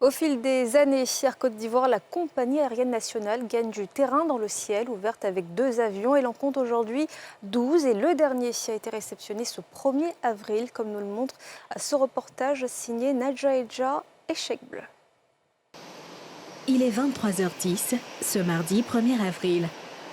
Au fil des années, Air Côte d'Ivoire, la compagnie aérienne nationale gagne du terrain dans le ciel, ouverte avec 2 avions. Elle en compte aujourd'hui 12 et le dernier a été réceptionné ce 1er avril, comme nous le montre ce reportage signé Nadja Edja et Cheikh Bleu. Il est 23h10, ce mardi 1er avril.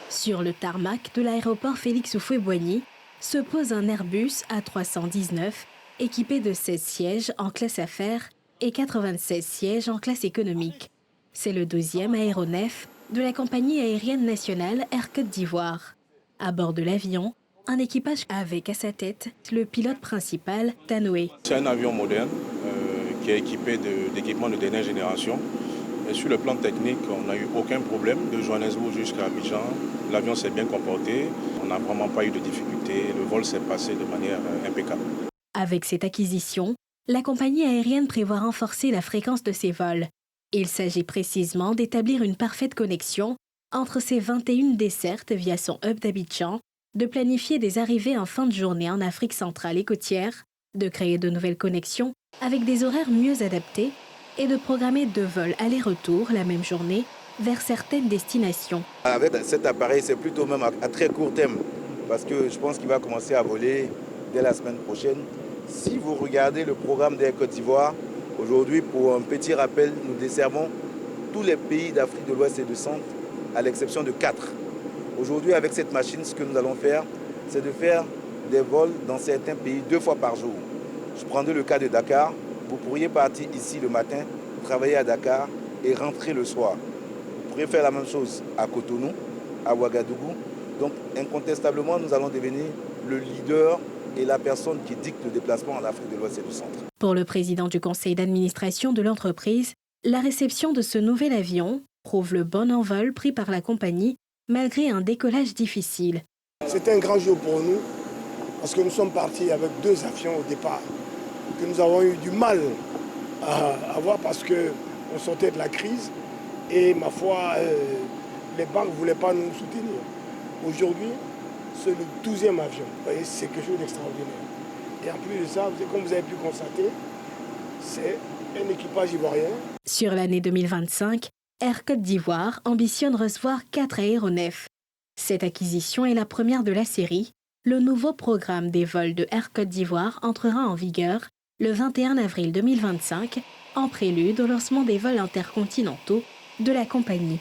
Sur le tarmac de l'aéroport Félix Houphouët-Boigny se pose un Airbus A319 équipé de 16 sièges en classe affaires et 96 sièges en classe économique. C'est le 12e aéronef de la compagnie aérienne nationale Air Côte d'Ivoire. À bord de l'avion, un équipage avec à sa tête le pilote principal, Tanoé. C'est un avion moderne qui est équipé d'équipements de dernière génération. Et sur le plan technique, on n'a eu aucun problème. De Johannesburg jusqu'à Abidjan, l'avion s'est bien comporté. On n'a vraiment pas eu de difficultés. Le vol s'est passé de manière impeccable. Avec cette acquisition, la compagnie aérienne prévoit renforcer la fréquence de ses vols. Il s'agit précisément d'établir une parfaite connexion entre ses 21 dessertes via son hub d'Abidjan, de planifier des arrivées en fin de journée en Afrique centrale et côtière, de créer de nouvelles connexions avec des horaires mieux adaptés et de programmer 2 vols aller-retour la même journée vers certaines destinations. Avec cet appareil, c'est plutôt même à très court terme, parce que je pense qu'il va commencer à voler dès la semaine prochaine. Si vous regardez le programme d'Air Côte d'Ivoire, aujourd'hui, pour un petit rappel, nous desservons tous les pays d'Afrique de l'Ouest et du Centre, à l'exception de 4. Aujourd'hui, avec cette machine, ce que nous allons faire, c'est de faire des vols dans certains pays 2 fois par jour. Je prendrai le cas de Dakar. Vous pourriez partir ici le matin, travailler à Dakar et rentrer le soir. Vous pourriez faire la même chose à Cotonou, à Ouagadougou. Donc, incontestablement, nous allons devenir le leader et la personne qui dicte le déplacement en Afrique de l'Ouest et du Centre. Pour le président du conseil d'administration de l'entreprise, la réception de ce nouvel avion prouve le bon envol pris par la compagnie malgré un décollage difficile. C'est un grand jour pour nous parce que nous sommes partis avec 2 avions au départ que nous avons eu du mal à avoir parce qu'on sortait de la crise et ma foi, les banques ne voulaient pas nous soutenir. Aujourd'hui, c'est le 12e avion. C'est quelque chose d'extraordinaire. Et en plus de ça, comme vous avez pu constater, c'est un équipage ivoirien. Sur l'année 2025, Air Côte d'Ivoire ambitionne recevoir 4 aéronefs. Cette acquisition est la première de la série. Le nouveau programme des vols de Air Côte d'Ivoire entrera en vigueur le 21 avril 2025, en prélude au lancement des vols intercontinentaux de la compagnie.